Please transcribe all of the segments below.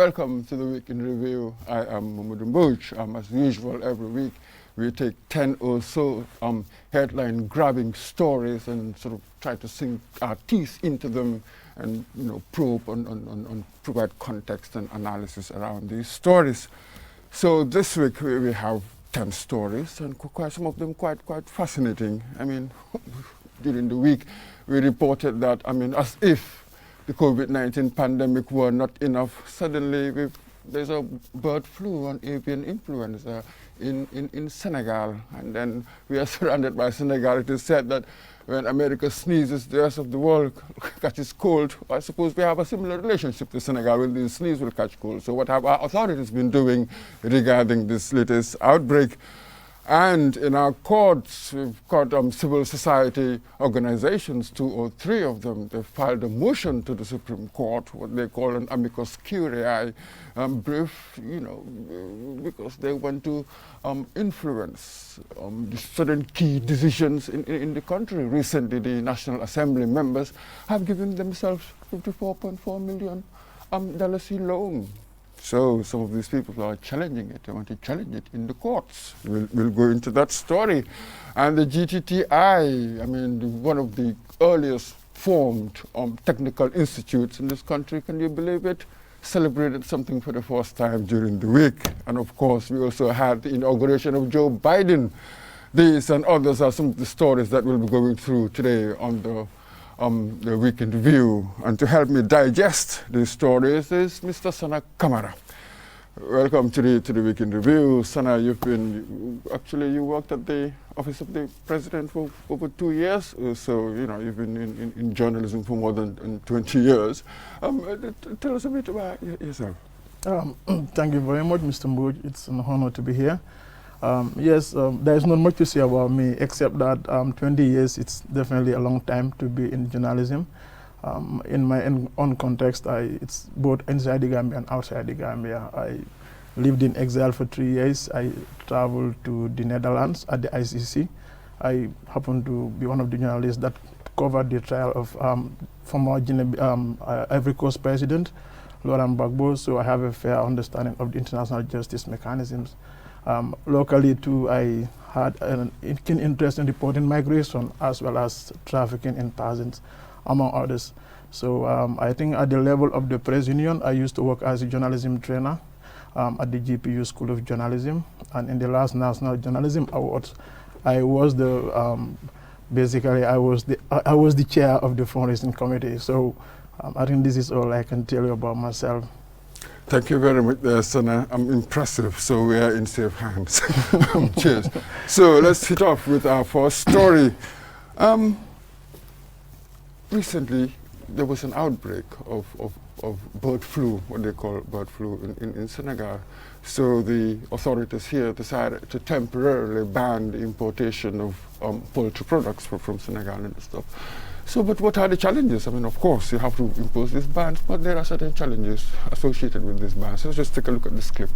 Welcome to the Week in Review. I am Mamadou Mbouch. As usual, every week we take 10 or so headline-grabbing stories and sort of try to sink our teeth into them and probe and provide context and analysis around these stories. So this week we have 10 stories, and some of them quite fascinating. I mean, during the week we reported that, as if the COVID-19 pandemic were not enough, suddenly there's a bird flu and avian influenza in Senegal. And then we are surrounded by Senegal. It is said that when America sneezes, the rest of the world catches cold. I suppose we have a similar relationship to Senegal. When they sneeze, will catch cold. So what have our authorities been doing regarding this latest outbreak? And in our courts, we've got civil society organizations, 2 or 3 of them. They filed a motion to the Supreme Court, what they call an amicus curiae brief, because they want to influence certain key decisions in the country. Recently, the National Assembly members have given themselves $54.4 million in loan. So some of these people are challenging it. They want to challenge it in the courts. We'll go into that story. And the GTTI, one of the earliest formed technical institutes in this country, can you believe it, celebrated something for the first time during the week. And of course, we also had the inauguration of Joe Biden. These and others are some of the stories that we'll be going through today on the Week in Review. And to help me digest these stories is Mr. Sana Kamara. Welcome to the Week in Review. Sana, you worked at the Office of the President for over 2 years. So, you've been in journalism for more than 20 years. Tell us a bit about yourself. Thank you very much, Mr. Mbouch. It's an honor to be here. Yes, there is not much to say about me except that 20 years, it's definitely a long time to be in journalism. In my own context, it's both inside the Gambia and outside the Gambia. I lived in exile for 3 years. I traveled to the Netherlands at the ICC. I happened to be one of the journalists that covered the trial of former Ivory Coast President, Laurent Gbagbo, so I have a fair understanding of the international justice mechanisms. Locally too, I had an keen interest in reporting migration as well as trafficking in persons, among others. So I think at the level of the press union, I used to work as a journalism trainer at the GPU School of Journalism. And in the last National Journalism Awards, I was basically I was the chair of the fundraising committee. So I think this is all I can tell you about myself. Thank you very much, Sana. Impressive. So we are in safe hands. Cheers. So let's hit off with our first story. Recently, there was an outbreak of bird flu, what they call bird flu in Senegal. So the authorities here decided to temporarily ban the importation of poultry products from Senegal and stuff. So, but what are the challenges? Of course, you have to impose these bans, but there are certain challenges associated with these bans. So let's just take a look at this clip.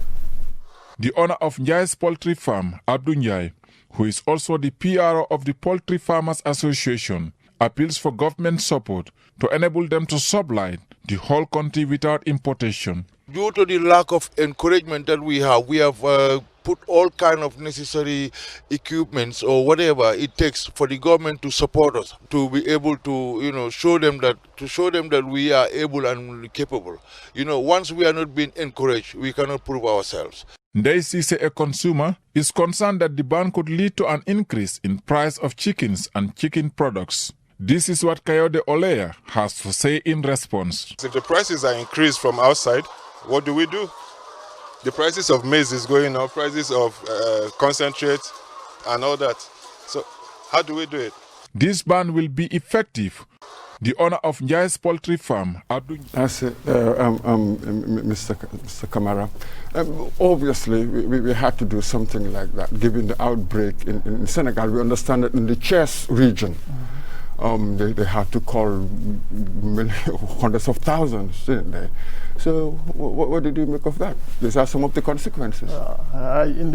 The owner of Njai's Poultry Farm, Abdou Njai, who is also the PRO of the Poultry Farmers Association, appeals for government support to enable them to supply the whole country without importation. Due to the lack of encouragement that we have put all kind of necessary equipments or whatever it takes for the government to support us, to be able to show them that we are able and capable. Once we are not being encouraged, we cannot prove ourselves. Ndai, a consumer, is concerned that the ban could lead to an increase in price of chickens and chicken products. This is what Kayode Oleya has to say in response. If the prices are increased from outside, what do? The prices of maize is going up, prices of concentrate and all that. So how do we do it? This ban will be effective. The owner of Njai's Poultry Farm, Abdou Mr. Kamara, obviously we had to do something like that. Given the outbreak in Senegal, we understand that in the CSOS region, they had to call hundreds of thousands, didn't they? So what did you make of that? These are some of the consequences.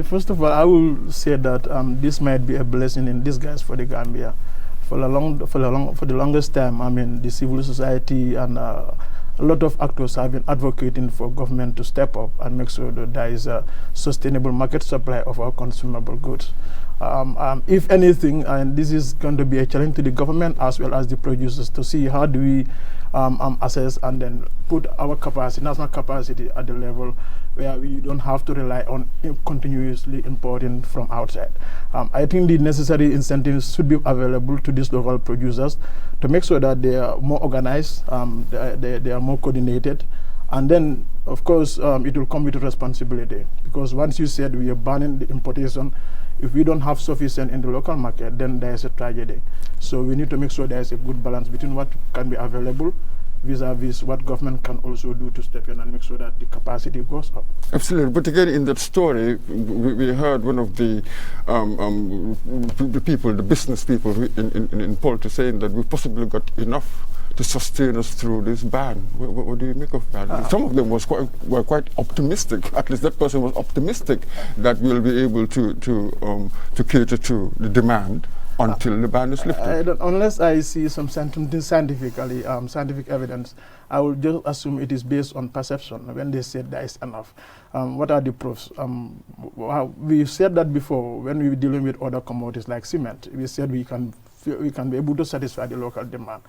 First of all, I will say that this might be a blessing in disguise for the Gambia. For the longest time, the civil society and a lot of actors have been advocating for government to step up and make sure that there is a sustainable market supply of our consumable goods. If anything, and this is going to be a challenge to the government as well as the producers to see how do we assess and then put our capacity, national capacity, at the level where we don't have to rely on continuously importing from outside. I think the necessary incentives should be available to these local producers to make sure that they are more organized, they are more coordinated, and then, of course, it will come with responsibility, because once you said we are banning the importation, if we don't have sufficient in the local market, then there is a tragedy. So we need to make sure there is a good balance between what can be available vis-a-vis what government can also do to step in and make sure that the capacity goes up. Absolutely, but again, in that story, we heard one of the people, the business people in poultry saying that we've possibly got enough to sustain us through this ban. What do you make of that? Some of them were quite optimistic. At least that person was optimistic that we'll be able to cater to the demand until the ban is lifted. Unless I see some scientific evidence, I will just assume it is based on perception when they said there is enough. What are the proofs? We said that before when we were dealing with other commodities like cement. We said we can be able to satisfy the local demand.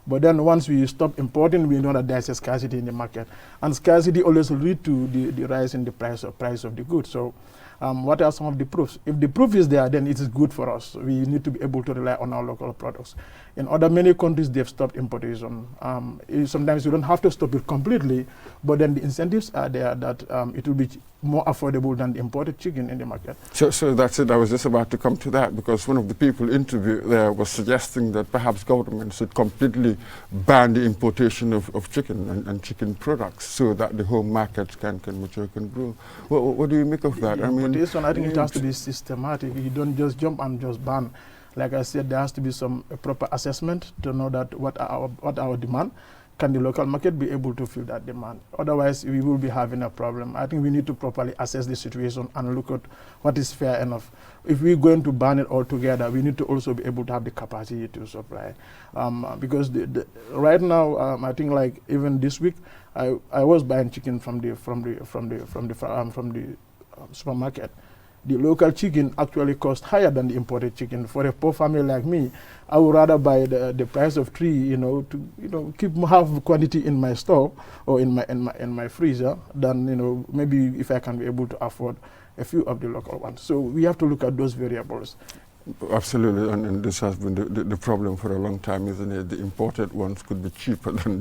But then once we stop importing, we know that there's a scarcity in the market. And scarcity always leads to the rise in the price of the goods. So what are some of the proofs? If the proof is there, then it is good for us. We need to be able to rely on our local products. In many countries, they've stopped importation. Sometimes you don't have to stop it completely, but then the incentives are there that it will be more affordable than the imported chicken in the market. So that's it. I was just about to come to that, because one of the people interviewed there was suggesting that perhaps government should completely ban the importation of chicken and chicken products so that the home market can mature, can grow. What do you make of that? I think it has to be systematic. You don't just jump and just ban. Like I said, there has to be some proper assessment to know that what our demand. Can the local market be able to fill that demand? Otherwise, we will be having a problem. I think we need to properly assess the situation and look at what is fair enough. If we're going to ban it altogether, we need to also be able to have the capacity to supply. Because right now, I think like even this week, I was buying chicken from the supermarket. The local chicken actually cost higher than the imported chicken. For a poor family like me, I would rather buy the price of 3, to have quantity in my store or in my freezer than maybe if I can be able to afford a few of the local ones. So we have to look at those variables. Absolutely, and this has been the problem for a long time, isn't it? The imported ones could be cheaper than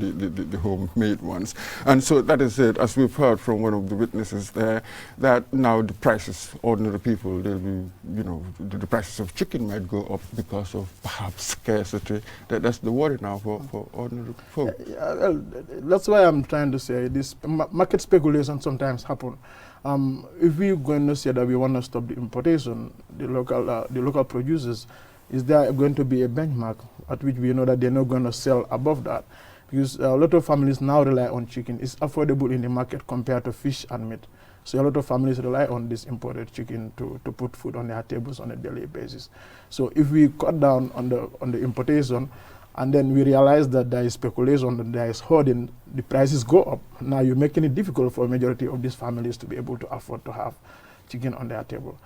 the homemade ones. And so that is it. As we've heard from one of the witnesses there, that now the prices, ordinary people, they'll be, the prices of chicken might go up because of perhaps scarcity. That's the worry now for ordinary folk. Well, that's why I'm trying to say this market speculation sometimes happen. If we're going to say that we want to stop the importation, the local producers, is there going to be a benchmark at which we know that they're not going to sell above that? Because a lot of families now rely on chicken. It's affordable in the market compared to fish and meat. So a lot of families rely on this imported chicken to put food on their tables on a daily basis. So if we cut down on the importation, and then we realize that there is speculation, that there is hoarding, the prices go up. Now you're making it difficult for a majority of these families to be able to afford to have chicken on their table.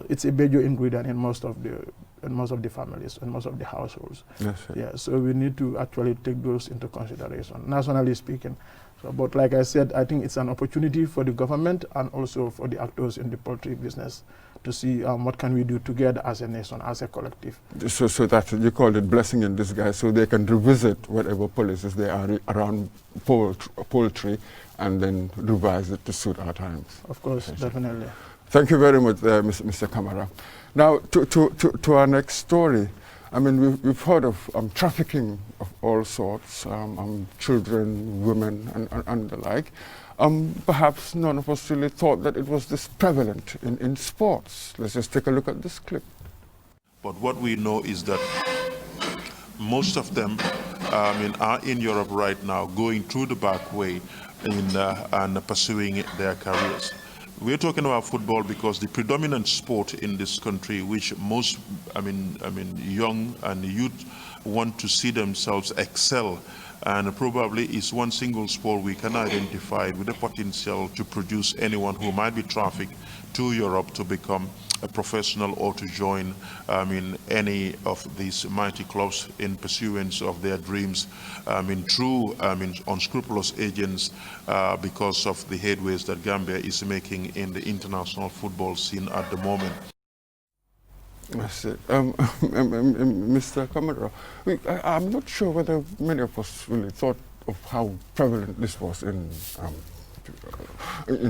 It's a major ingredient in most of the families and most of the households. Yes, sir. Yeah, so we need to actually take those into consideration, nationally speaking. But like I said, I think it's an opportunity for the government and also for the actors in the poultry business to see what can we do together as a nation, as a collective. So that you call it blessing in disguise, so they can revisit whatever policies they are around poultry and then revise it to suit our times. Of course, definitely. Thank you very much, Mr. Kamara. Now, to our next story. I mean, we've heard of trafficking of all sorts, children, women, and the like. Perhaps none of us really thought that it was this prevalent in sports. Let's just take a look at this clip. But what we know is that most of them are in Europe right now, going through the back way and pursuing their careers. We're talking about football because the predominant sport in this country, which most, young and youth want to see themselves excel and probably is one single sport we can identify with the potential to produce anyone who might be trafficked to Europe to become a professional or to join in any of these mighty clubs in pursuance of their dreams through unscrupulous agents because of the headways that Gambia is making in the international football scene at the moment. That's it. Mr. Kamara, I'm not sure whether many of us really thought of how prevalent this was in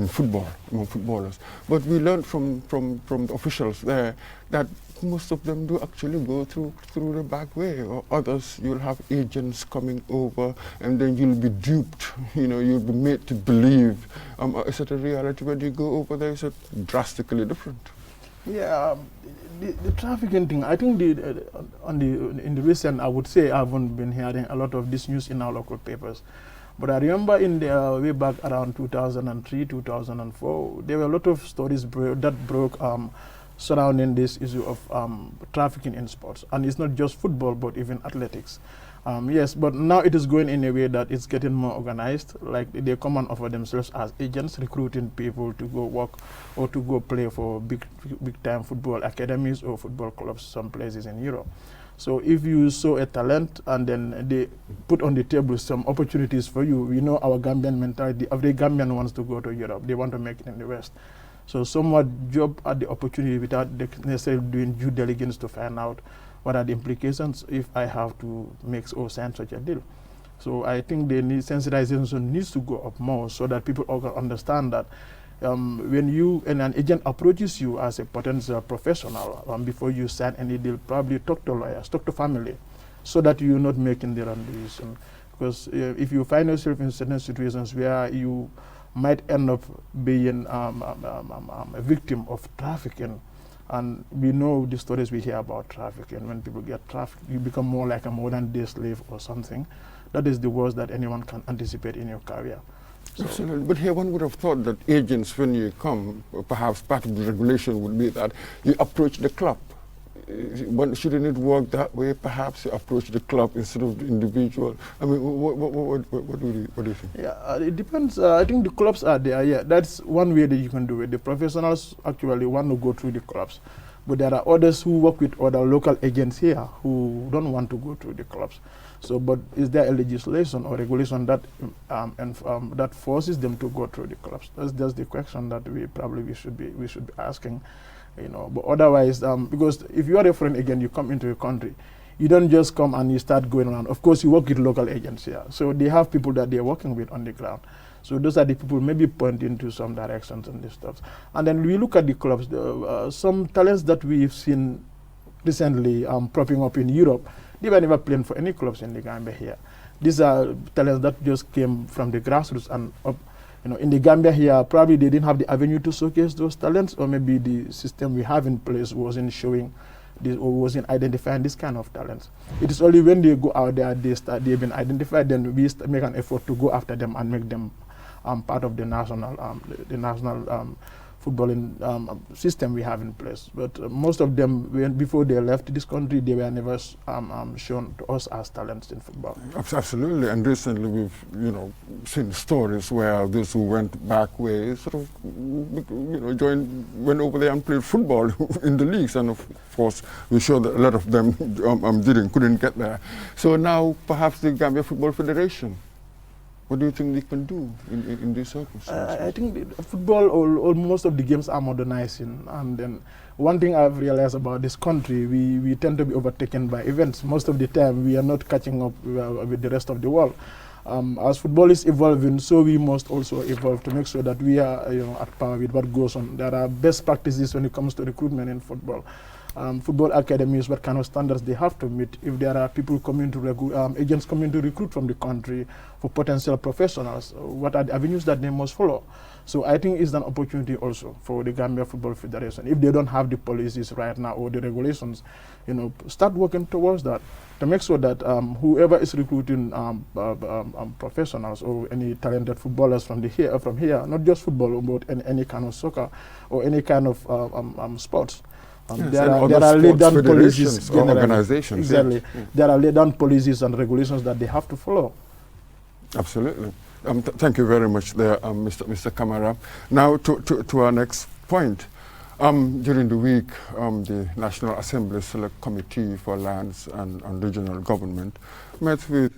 football, among footballers. But we learned from the officials there that most of them do actually go through the back way, or others you'll have agents coming over and then you'll be duped, you'll be made to believe. Is it a reality when you go over there? Is it drastically different? Yeah, the trafficking thing, I think in the recent, I would say I haven't been hearing a lot of this news in our local papers. But I remember in the way back around 2003, 2004, there were a lot of stories that broke surrounding this issue of trafficking in sports. And it's not just football, but even athletics. Yes, but now it is going in a way that it's getting more organized. Like they come and offer themselves as agents, recruiting people to go work or to go play for big time football academies or football clubs some places in Europe. So if you saw a talent and then they put on the table some opportunities for you, our Gambian mentality, every Gambian wants to go to Europe. They want to make it in the West. So somewhat job at the opportunity without necessarily doing due diligence to find out what are the implications if I have to make or sign such a deal. So I think the sensitization needs to go up more so that people all understand that when an agent approaches you as a potential professional, before you sign any deal, probably talk to lawyers, talk to family, so that you're not making the wrong decision. Because if you find yourself in certain situations where you might end up being a victim of trafficking, and we know the stories we hear about trafficking. When people get trafficked, you become more like a modern-day slave or something. That is the worst that anyone can anticipate in your career. So absolutely. But here one would have thought that agents, when you come, perhaps part of the regulation would be that you approach the club. Shouldn't it work that way? Perhaps you approach the club instead of the individual. I mean, what do you think? Yeah, it depends. I think the clubs are there. Yeah, that's one way that you can do it. The professionals actually want to go through the clubs, but there are others who work with other local agents here who don't want to go through the clubs. So, but is there a legislation or regulation that that forces them to go through the clubs? That's just the question that we should be asking. But otherwise, because if you are a foreign agent, you come into a country, you don't just come and you start going around. Of course, you work with local agents here. So they have people that they're working with on the ground. So those are the people maybe pointing to some directions and this stuff. And then we look at the clubs, some talents that we've seen recently propping up in Europe, they were never playing for any clubs in the Gambia here. These are talents that just came from the grassroots and up. In the Gambia here, probably they didn't have the avenue to showcase those talents, or maybe the system we have in place wasn't showing this or wasn't identifying this kind of talents. It is only when they go out there, they've been identified, then we make an effort to go after them and make them part of the national footballing system we have in place. But most of them, before they left this country, they were never shown to us as talents in football. Absolutely, and recently we've seen stories where those who went back way sort of went over there and played football in the leagues, and of course we're sure that a lot of them couldn't get there. So now perhaps the Gambia Football Federation, what do you think they can do in these circumstances? I think football, or most of the games are modernizing. And then one thing I've realized about this country, we tend to be overtaken by events. Most of the time, we are not catching up with the rest of the world. As football is evolving, so we must also evolve to make sure that we are at par with what goes on. There are best practices when it comes to recruitment in football. Football academies, what kind of standards they have to meet. If there are people coming to agents coming to recruit from the country for potential professionals, what are the avenues that they must follow? So I think it's an opportunity also for the Gambia Football Federation. If they don't have the policies right now or the regulations, start working towards that to make sure that whoever is recruiting professionals or any talented footballers from here, not just football, but any kind of soccer or any kind of sports. Yes, there are laid down policies, organizations. Exactly. Yeah. There are laid down policies and regulations that they have to follow. Absolutely. Thank you very much there, Mr. Kamara. Now to our next point. During the week, the National Assembly Select Committee for Lands and Regional Government met with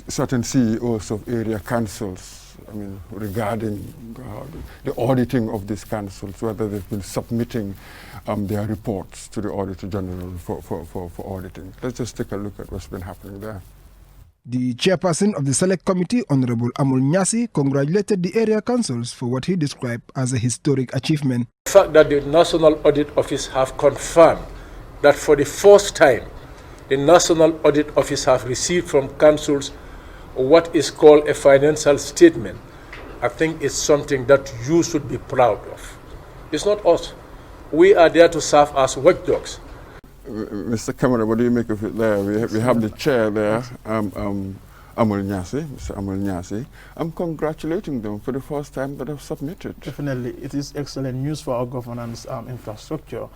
certain CEOs of area councils, regarding the auditing of these councils, whether they've been submitting their reports to the Auditor General for auditing. Let's just take a look at what's been happening there. The chairperson of the Select Committee, Honorable Amul Nyasi, congratulated the area councils for what he described as a historic achievement. The fact that the National Audit Office have confirmed that for the first time, the National Audit Office have received from councils what is called a financial statement, I think it's something that you should be proud of. It's not us. We are there to serve as watchdogs. Mr. Kamara, what do you make of it there? We have the chair there, Amul Nyasi, Mr. Amul Nyasi. I'm congratulating them for the first time that have submitted. Definitely, it is excellent news for our governance infrastructure.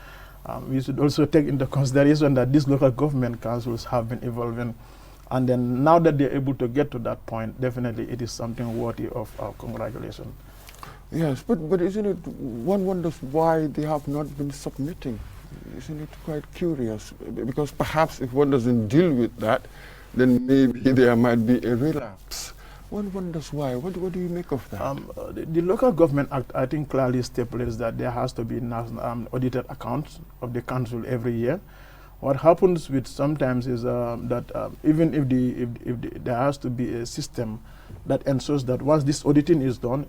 We should also take into consideration that these local government councils have been evolving, and then now that they're able to get to that point, definitely it is something worthy of our congratulations. Yes, but isn't it, one wonders why they have not been submitting? Isn't it quite curious? Because perhaps if one doesn't deal with that, then maybe there might be a relapse. One wonders why. What do you make of that? The Local Government Act, I think, clearly stipulates that there has to be audited accounts of the council every year. What happens with sometimes is that even if there has to be a system that ensures that once this auditing is done,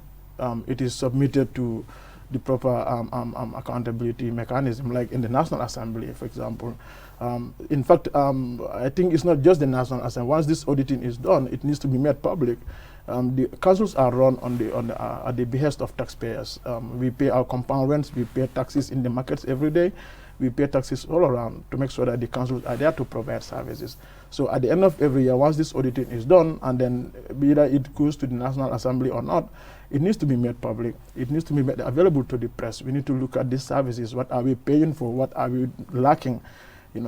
it is submitted to the proper accountability mechanism, like in the National Assembly, for example. In fact, I think it's not just the National Assembly. Once this auditing is done, it needs to be made public. The councils are run at the behest of taxpayers. We pay our compound rents, we pay taxes in the markets every day, we pay taxes all around to make sure that the councils are there to provide services. So at the end of every year, once this auditing is done, and then either it goes to the National Assembly or not, it needs to be made public. It needs to be made available to the press. We need to look at these services. What are we paying for? What are we lacking?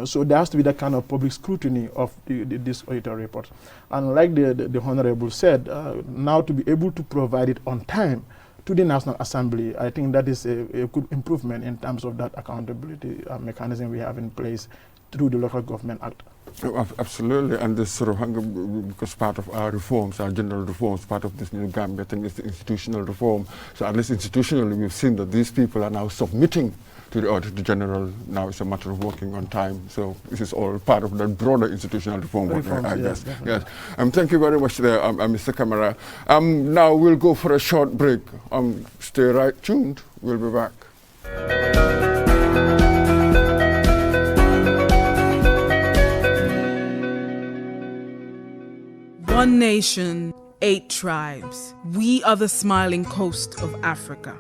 So there has to be that kind of public scrutiny of this auditor report. And like the Honorable said, now to be able to provide it on time to the National Assembly, I think that is a good improvement in terms of that accountability mechanism we have in place through the Local Government Act. Oh, absolutely, and this sort of, because part of our reforms, our general reforms, part of this new Gambia thing is the institutional reform. So at least institutionally, we've seen that these people are now submitting to the Auditor General. Now it's a matter of working on time. So this is all part of the broader institutional reform, I guess. Yes. Thank you very much there, Mr. Kamara. Now we'll go for a short break. Stay right tuned. We'll be back. One nation, 8 tribes. We are the smiling coast of Africa.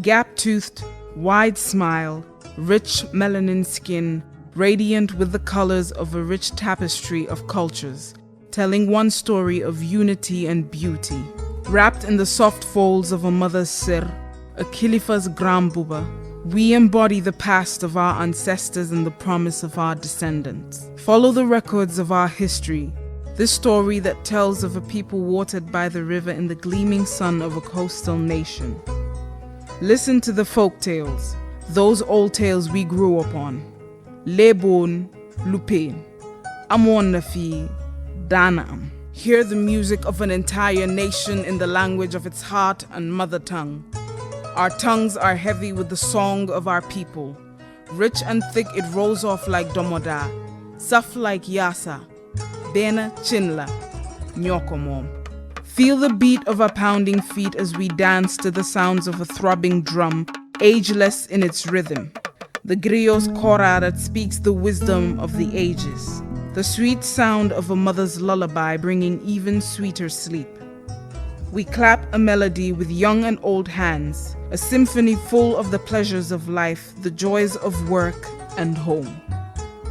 Gap-toothed, wide smile, rich melanin skin, radiant with the colors of a rich tapestry of cultures, telling one story of unity and beauty. Wrapped in the soft folds of a mother's sir, a Khalifa's grambuba, we embody the past of our ancestors and the promise of our descendants. Follow the records of our history, this story that tells of a people watered by the river in the gleaming sun of a coastal nation. Listen to the folk tales, those old tales we grew up on. Lebon, Lupain, Amon Nafi, Danaam. Hear the music of an entire nation in the language of its heart and mother tongue. Our tongues are heavy with the song of our people. Rich and thick it rolls off like Domoda, soft like Yasa, Bena Chinla, Nyokomom. Feel the beat of our pounding feet as we dance to the sounds of a throbbing drum, ageless in its rhythm. The griot's kora that speaks the wisdom of the ages. The sweet sound of a mother's lullaby bringing even sweeter sleep. We clap a melody with young and old hands, a symphony full of the pleasures of life, the joys of work and home.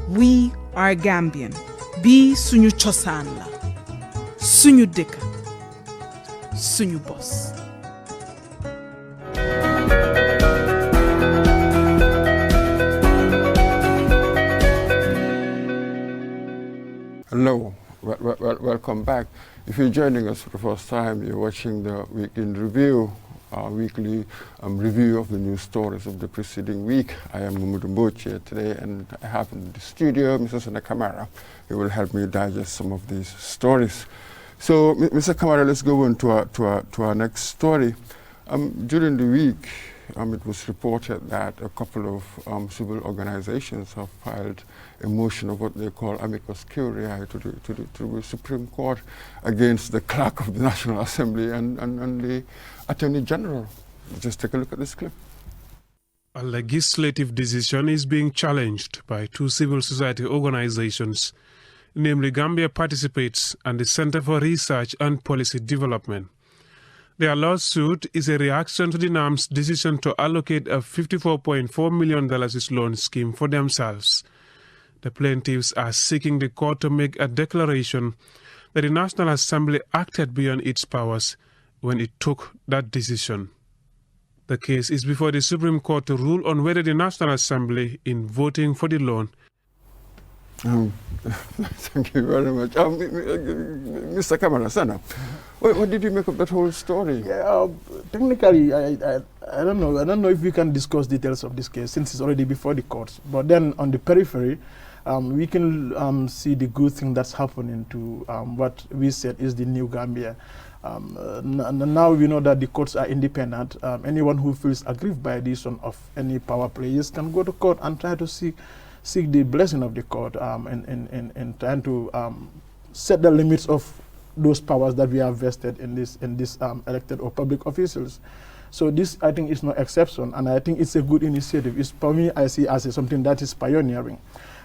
We are Gambian. Bi suñu cosaan la, suñu dëkk, suñu bos. Hello, Welcome back. If you're joining us for the first time, you're watching the Week in Review, our weekly review of the news stories of the preceding week. I am Mamadou Mbouch here today, and I have in the studio Mr. Sana Kamara, who will help me digest some of these stories. So, Mr. Kamara, let's go on to our next story. During the week, it was reported that a couple of civil organizations have filed a motion of what they call amicus curiae to the Supreme Court against the clerk of the National Assembly and the Attorney General. Just take a look at this clip. A legislative decision is being challenged by two civil society organizations, namely Gambia Participates and the Center for Research and Policy Development. Their lawsuit is a reaction to the NAM's decision to allocate a $54.4 million loan scheme for themselves. The plaintiffs are seeking the court to make a declaration that the National Assembly acted beyond its powers when it took that decision. The case is before the Supreme Court to rule on whether the National Assembly, in voting for the loan, thank you very much. Mr. Kamara, Sana, what did you make of that whole story? Yeah, technically, I don't know. I don't know if we can discuss details of this case since it's already before the courts. But then on the periphery, we can see the good thing that's happening to what we said is the new Gambia. Now we know that the courts are independent. Anyone who feels aggrieved by this one of any power players can go to court and try to seek the blessing of the court in trying to set the limits of those powers that we have vested in this elected or public officials. So this, I think, is no exception, and I think it's a good initiative. It's, for me, I see as something that is pioneering.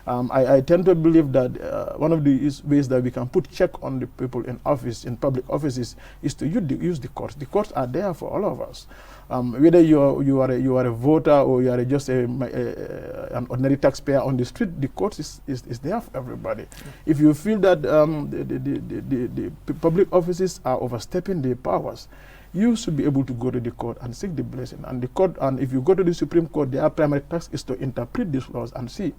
I tend to believe that one of the ways that we can put check on the people in office, in public offices, is to use the courts. The courts are there for all of us. Whether you are a voter or you are just an ordinary taxpayer on the street, the court is there for everybody. If you feel that the public offices are overstepping their powers, you should be able to go to the court and seek the blessing. And the court, and if you go to the Supreme Court, their primary task is to interpret these laws and see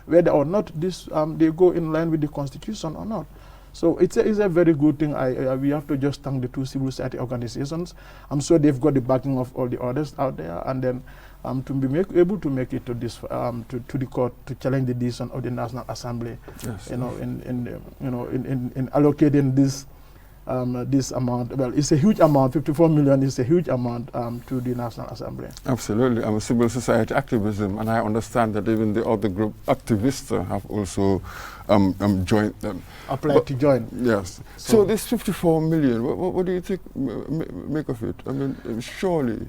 whether or not they go in line with the Constitution or not. So it's a very good thing. We have to just thank the two civil society organizations. I'm sure they've got the backing of all the others out there, and then to be able to make it to this to the court to challenge the decision of the National Assembly. Yes. In allocating this amount. Well, it's a huge amount. 54 million is a huge amount to the National Assembly. Absolutely. I'm a civil society activism, and I understand that even the other group activists have also joined them. Applied to join. Yes. So this 54 million, what do you think make of it? I mean, surely.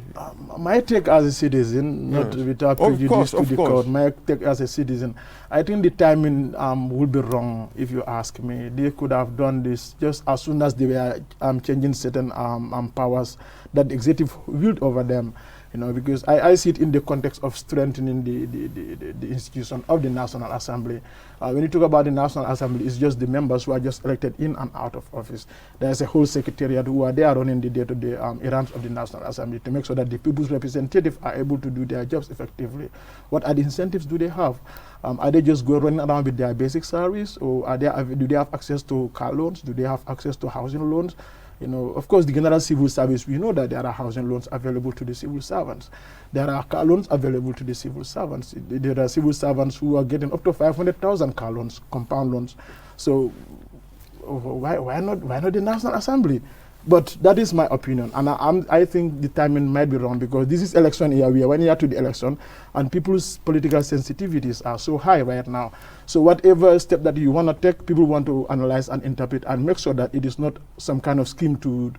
My take as a citizen, not without prejudice to the court, my take as a citizen, I think the timing would be wrong if you ask me. They could have done this just as soon as they were changing certain powers that the executive wield over them. Because I see it in the context of strengthening the institution of the National Assembly. When you talk about the National Assembly, it's just the members who are just elected in and out of office. There's a whole secretariat who are there running the day-to-day errands of the National Assembly to make sure that the people's representatives are able to do their jobs effectively. What are the incentives do they have? Are they just going running around with their basic salaries, or do they have access to car loans? Do they have access to housing loans? Of course, the general civil service, we know that there are housing loans available to the civil servants. There are car loans available to the civil servants. There are civil servants who are getting up to 500,000 car loans, compound loans. So why not the National Assembly? But that is my opinion, and I think the timing might be wrong, because this is election year. We are 1 year to the election, and people's political sensitivities are so high right now. So whatever step that you want to take, people want to analyze and interpret and make sure that it is not some kind of scheme to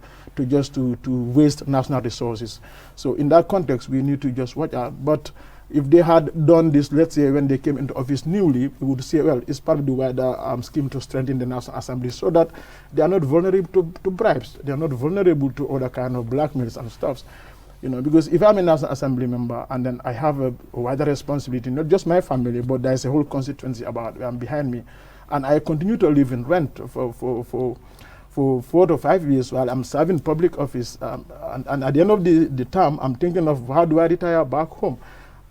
waste national resources. So in that context, we need to just watch out. But if they had done this, let's say, when they came into office newly, we would say, well, it's part of the wider scheme to strengthen the National Assembly so that they are not vulnerable to bribes. They are not vulnerable to other kind of blackmails and stuffs. Because if I'm a National Assembly member and then I have a wider responsibility, not just my family, but there's a whole constituency behind me, and I continue to live in rent for 4 to 5 years while I'm serving public office, and at the end of the term, I'm thinking of how do I retire back home.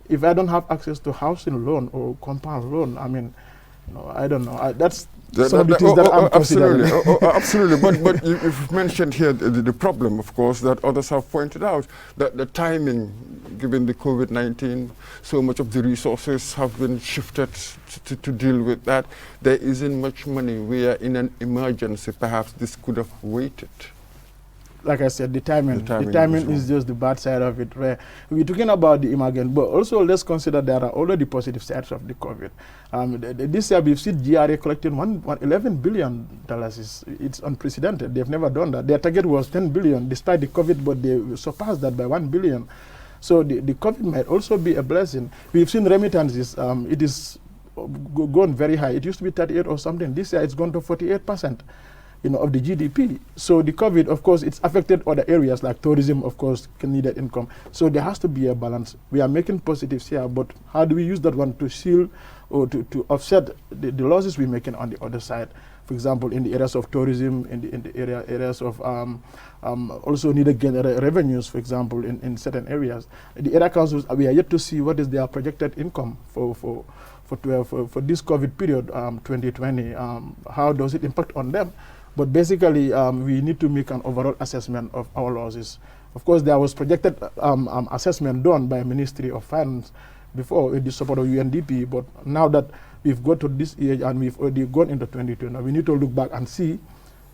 If I don't have access to housing loan or compound loan, I mean, No, I don't know. That's some of the things that I'm considering. Absolutely. But you've mentioned here the problem, of course, that others have pointed out, that the timing, given the COVID-19, so much of the resources have been shifted to deal with that. There isn't much money. We are in an emergency. Perhaps this could have waited. Like I said, the timing is just the bad side of it. Where we're talking about the immigrant, but also let's consider there are already positive sides of the COVID. This year we've seen GRA collecting $11 billion. It's unprecedented. They've never done that. Their target was 10 billion despite the COVID, but they surpassed that by 1 billion. So the COVID might also be a blessing. We've seen remittances. It is gone very high. It used to be 38 or something. This year it's gone to 48%. Of the GDP. So the COVID, of course, it's affected other areas like tourism, of course, needed income. So there has to be a balance. We are making positives here, but how do we use that one to shield or to offset the losses we're making on the other side? For example, in the areas of tourism, in the areas of also needed revenues, for example, in certain areas. The area councils, we are yet to see what is their projected income for this COVID period, 2020. How does it impact on them? But basically, we need to make an overall assessment of our losses. Of course, there was projected assessment done by Ministry of Finance before with the support of UNDP, but now that we've got to this age and we've already gone into 2020, we need to look back and see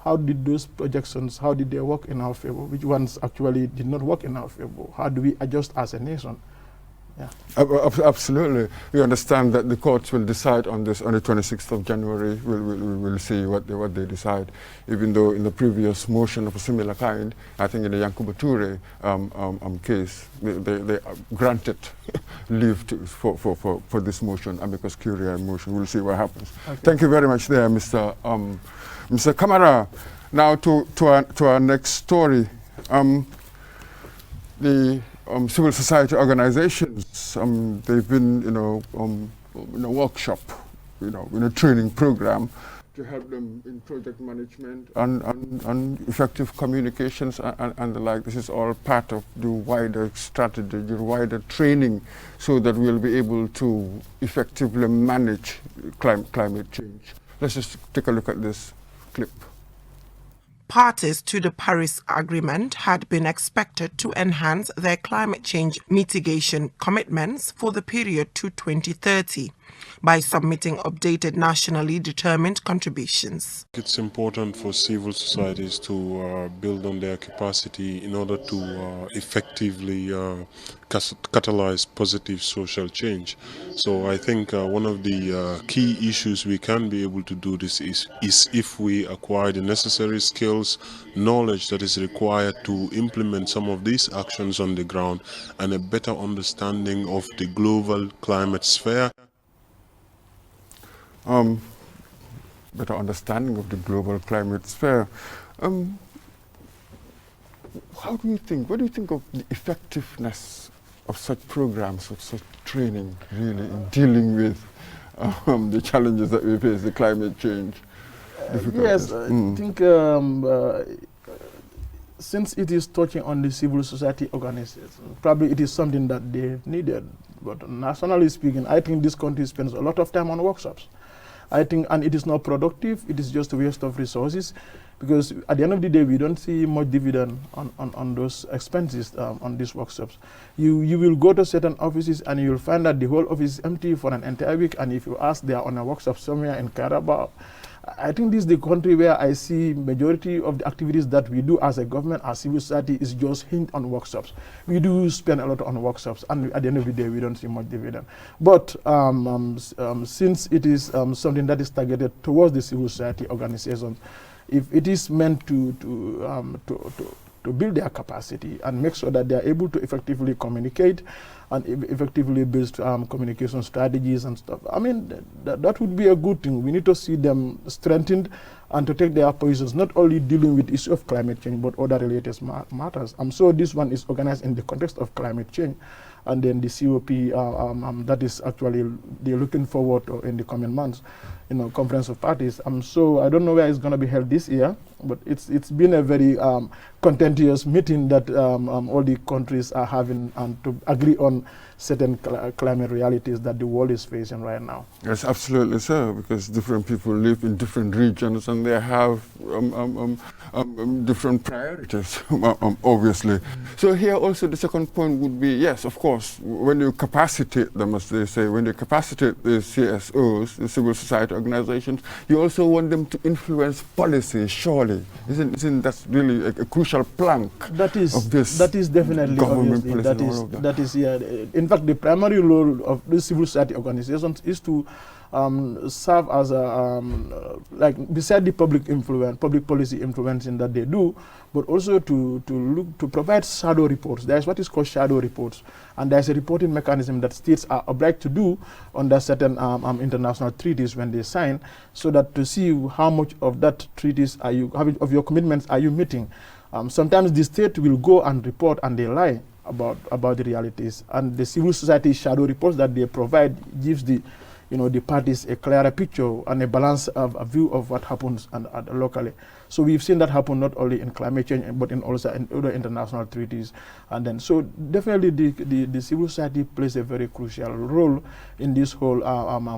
how did those projections, how did they work in our favor? Which ones actually did not work in our favor? How do we adjust as a nation? Yeah. Absolutely. We understand that the courts will decide on this on the 26th of January. We'll see what they decide. Even though in the previous motion of a similar kind, I think in the Yankuba Toure case, they granted leave for this motion, amicus curiae motion. We'll see what happens. Okay. Thank you very much there, Mr. Kamara. Now to our next story. The civil society organizations, they've been, in a workshop, in a training program to help them in project management and effective communications and the like. This is all part of the wider strategy, the wider training, so that we'll be able to effectively manage climate change. Let's just take a look at this clip. Parties to the Paris Agreement had been expected to enhance their climate change mitigation commitments for the period to 2030 by submitting updated nationally determined contributions. It's important for civil societies to build on their capacity in order to effectively catalyze positive social change. So I think one of the key issues we can be able to do this is if we acquire the necessary skills, knowledge that is required to implement some of these actions on the ground, and a better understanding of the global climate sphere. Better understanding of the global climate sphere. What do you think of the effectiveness of such programs, of such training, really, in dealing with the challenges that we face, the climate change? Yes, I think since it is touching on the civil society organizations, probably it is something that they needed. But nationally speaking, I think this country spends a lot of time on workshops. I think, and it is not productive, it is just a waste of resources, because at the end of the day, we don't see much dividend on those expenses on these workshops. You will go to certain offices and you will find that the whole office is empty for an entire week, and if you ask, they are on a workshop somewhere in Carabao. I think this is the country where I see majority of the activities that we do as a government, as civil society, is just hinged on workshops. We do spend a lot on workshops, and at the end of the day, we don't see much dividend. But since it is something that is targeted towards the civil society organizations, if it is meant to build their capacity and make sure that they are able to effectively communicate and effectively build communication strategies and stuff, I mean, that would be a good thing. We need to see them strengthened and to take their positions, not only dealing with the issue of climate change, but other related matters. So this one is organized in the context of climate change. And then the COP, that is actually, they're looking forward to in the coming months, conference of parties. So I don't know where it's going to be held this year, but it's been a very contentious meeting that all the countries are having to agree on certain climate realities that the world is facing right now. Yes, absolutely so, because different people live in different regions and they have different priorities, obviously. So here also the second point would be, yes, of course, when you capacitate them, as they say, when you capacitate the CSOs, the civil society organizations, you also want them to influence policy, surely. Isn't that really a crucial plank of this? That is definitely, government obviously, that is, yeah. In fact, the primary role of the civil society organizations is to serve as a, like, beside the public influence, public policy influencing that they do, but also to provide shadow reports. There's what is called shadow reports, and there's a reporting mechanism that states are obliged to do under certain international treaties when they sign, so that to see how much of that treaties are you, of your commitments are you meeting. Sometimes the state will go and report and they lie about the realities, and the civil society shadow reports that they provide gives the the parties a clearer picture and a balance of a view of what happens locally. So we've seen that happen not only in climate change but also in other international treaties. And then so definitely the civil society plays a very crucial role in this whole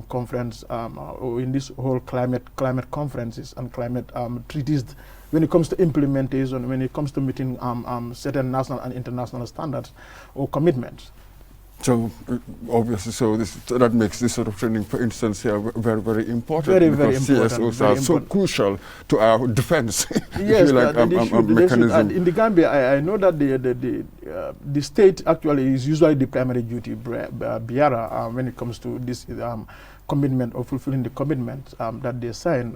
conference, or in this whole climate conferences and climate treaties. When it comes to implementation, when it comes to meeting certain national and international standards or commitments. So obviously, so that makes this sort of training, for instance, here very, very important. Very important. CSOs are so crucial to our defense. Yes, mechanism. And in the Gambia, I know that the state actually is usually the primary duty bearer when it comes to this commitment or fulfilling the commitment that they sign.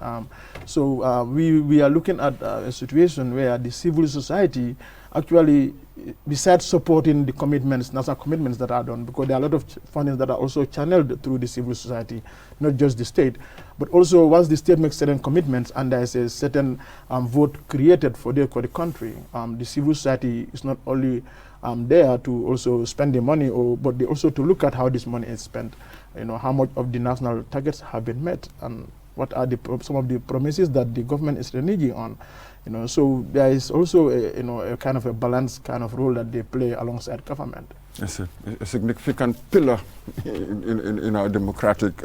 So we are looking at a situation where the civil society actually, besides supporting the commitments, national commitments that are done, because there are a lot of funding that are also channeled through the civil society, not just the state, but also once the state makes certain commitments and there is a certain vote created for the country, the civil society is not only there to also spend the money, but they also to look at how this money is spent, how much of the national targets have been met, and what are some of the promises that the government is reneging on. So there is also a kind of a balanced kind of role that they play alongside government. It's a significant pillar in our democratic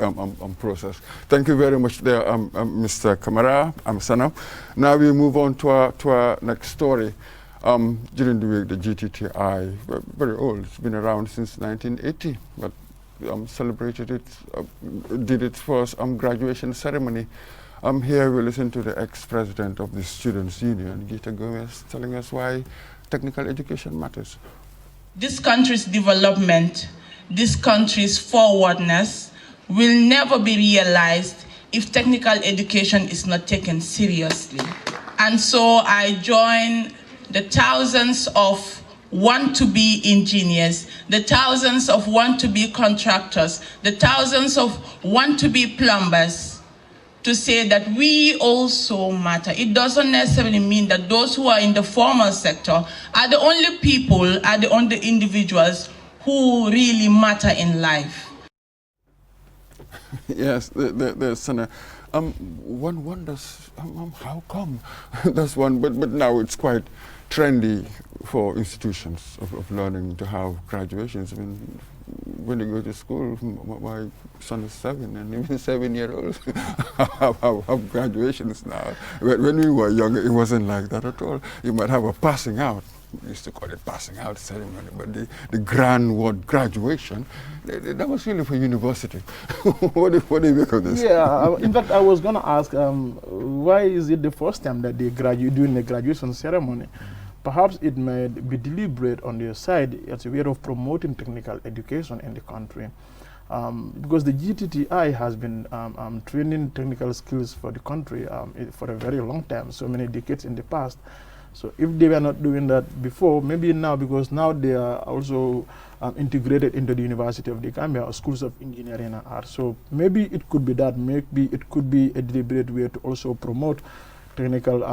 process. Thank you very much there, Mr. Kamara Amsana. Now we move on to our next story. During the week, the GTTI, very old, it's been around since 1980, but celebrated it, did its first graduation ceremony. Here we listen to the ex-president of the Students' Union, Gita Gomez, telling us why technical education matters. This country's development, this country's forwardness will never be realized if technical education is not taken seriously. And so I join the thousands of want-to-be engineers, the thousands of want-to-be contractors, the thousands of want-to-be plumbers, to say that we also matter. It doesn't necessarily mean that those who are in the formal sector are the only people, are the only individuals who really matter in life. Yes, Senator. One wonders how come. That's one, but now it's quite trendy for institutions of learning to have graduations. I mean, when you go to school, my son is 7, and even 7-year-olds have graduations now. When we were younger, it wasn't like that at all. You might have a passing out. We used to call it passing out ceremony, but the grand word graduation, that was really for university. What do you make of this? Yeah, in fact, I was going to ask, why is it the first time that they doing the graduation ceremony? Perhaps it may be deliberate on their side as a way of promoting technical education in the country. Because the GTTI has been training technical skills for the country for a very long time, so many decades in the past. So if they were not doing that before, maybe now, because now they are also integrated into the University of the Gambia, or schools of engineering and art. So maybe it could be that, maybe it could be a deliberate way to also promote technical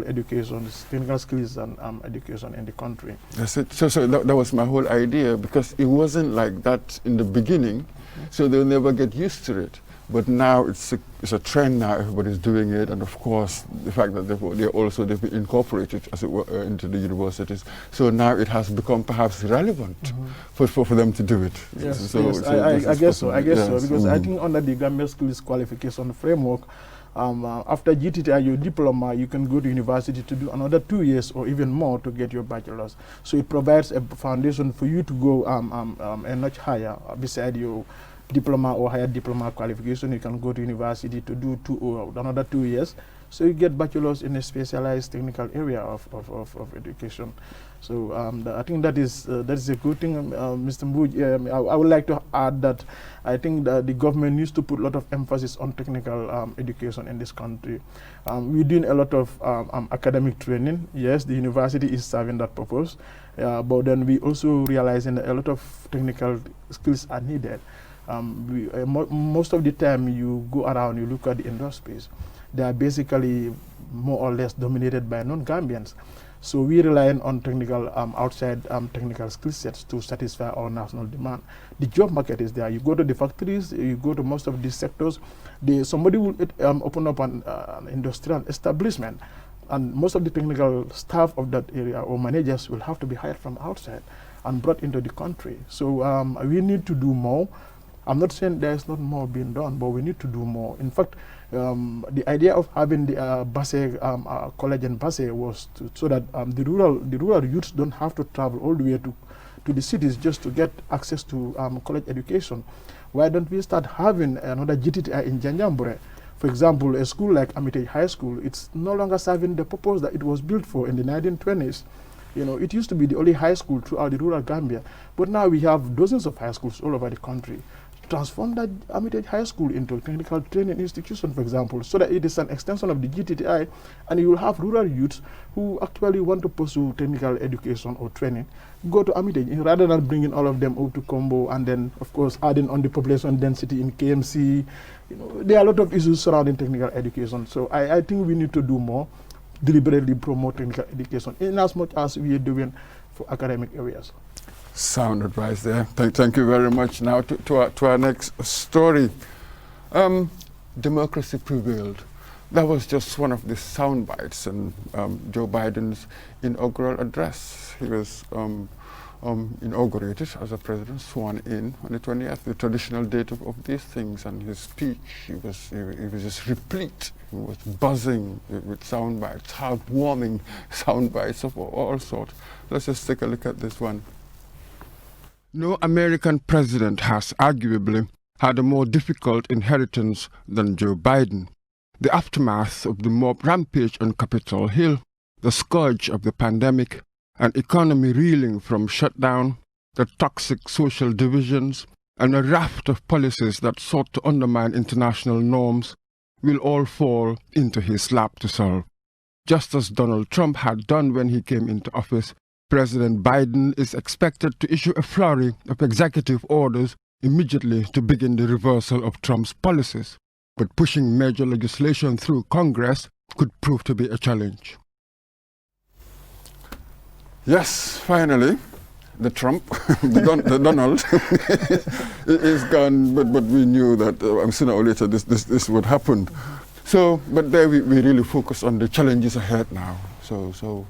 education, technical skills and education in the country. That's it. So that was my whole idea, because it wasn't like that in the beginning, so they'll never get used to it. But now it's a trend now, everybody's doing it, and of course the fact that they've been incorporated, as it were, into the universities. So now it has become perhaps relevant for them to do it. Yes, so, yes, so I guess so, yes. because I think under the Gambia Skills Qualification Framework, after GTTI, your diploma, you can go to university to do another 2 years or even more to get your bachelor's. So it provides a foundation for you to go a notch higher beside your diploma or higher diploma qualification. You can go to university to do another 2 years. So you get bachelor's in a specialized technical area of education. So I think that is a good thing, Mr. Mbuj. I would like to add that I think that the government needs to put a lot of emphasis on technical education in this country. We're doing a lot of academic training. Yes, the university is serving that purpose, but then we also realizing that a lot of technical skills are needed. Most of the time you go around, you look at the industries, they are basically more or less dominated by non-Gambians. So we rely on technical, outside technical skill sets to satisfy our national demand. The job market is there. You go to the factories, you go to most of these sectors, somebody will open up an industrial establishment, and most of the technical staff of that area or managers will have to be hired from outside and brought into the country. So we need to do more. I'm not saying there's not more being done, but we need to do more. In fact, the idea of having the college in Basse was so that the rural youths don't have to travel all the way to the cities just to get access to college education. Why don't we start having another GTTI in Janjambure? For example, a school like Armitage High School, it's no longer serving the purpose that it was built for in the 1920s. You know, it used to be the only high school throughout the rural Gambia, but now we have dozens of high schools all over the country. Transform that Armitage High School into a technical training institution, for example, so that it is an extension of the GTTI, and you will have rural youths who actually want to pursue technical education or training, go to Armitage, rather than bringing all of them out to Combo and then, of course, adding on the population density in KMC. You know, there are a lot of issues surrounding technical education. So I think we need to do more, deliberately promote technical education, in as much as we are doing for academic areas. Sound advice there. Thank you very much. Now to our next story. Democracy prevailed. That was just one of the sound bites in Joe Biden's inaugural address. He was inaugurated as a president, sworn in on the 20th, the traditional date of these things, and his speech, he was just replete. He was buzzing with sound bites, heartwarming sound bites of all sorts. Let's just take a look at this one. No American president has arguably had a more difficult inheritance than Joe Biden. The aftermath of the mob rampage on Capitol Hill, the scourge of the pandemic, an economy reeling from shutdown, the toxic social divisions, and a raft of policies that sought to undermine international norms will all fall into his lap to solve. Just as Donald Trump had done when he came into office, President Biden is expected to issue a flurry of executive orders immediately to begin the reversal of Trump's policies. But pushing major legislation through Congress could prove to be a challenge. Yes, finally, the Trump, the Donald, is gone, but we knew that sooner or later this would happen. So, but there we really focus on the challenges ahead now. So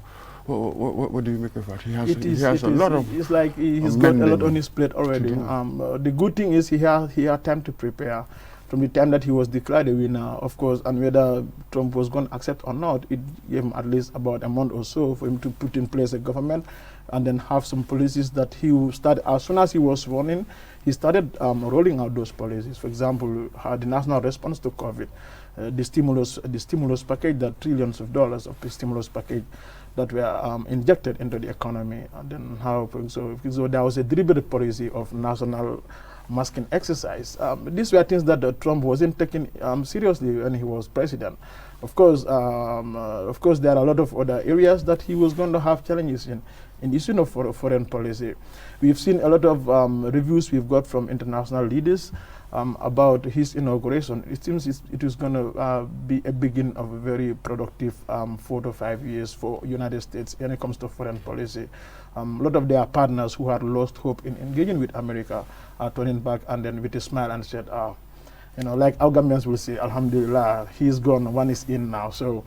what do you make of that? He has a lot of. It's like he's got a lot on his plate already. The good thing is he had time to prepare. From the time that he was declared a winner, of course, and whether Trump was going to accept or not, it gave him at least about a month or so for him to put in place a government and then have some policies that he will start. As soon as he was sworn in, he started rolling out those policies. For example, the national response to COVID, the stimulus package, that trillions of dollars of the stimulus package that were injected into the economy, and then how so there was a deliberate policy of national masking exercise. These were things that Trump wasn't taking seriously when he was president. Of course, there are a lot of other areas that he was going to have challenges in the issue of foreign policy. We've seen a lot of reviews we've got from international leaders about his inauguration. It seems it is going to be a beginning of a very productive 4 to 5 years for United States when it comes to foreign policy. A lot of their partners who had lost hope in engaging with America are turning back and then with a smile and said, You know, like our Gambians will say, Alhamdulillah, he's gone, one is in now. So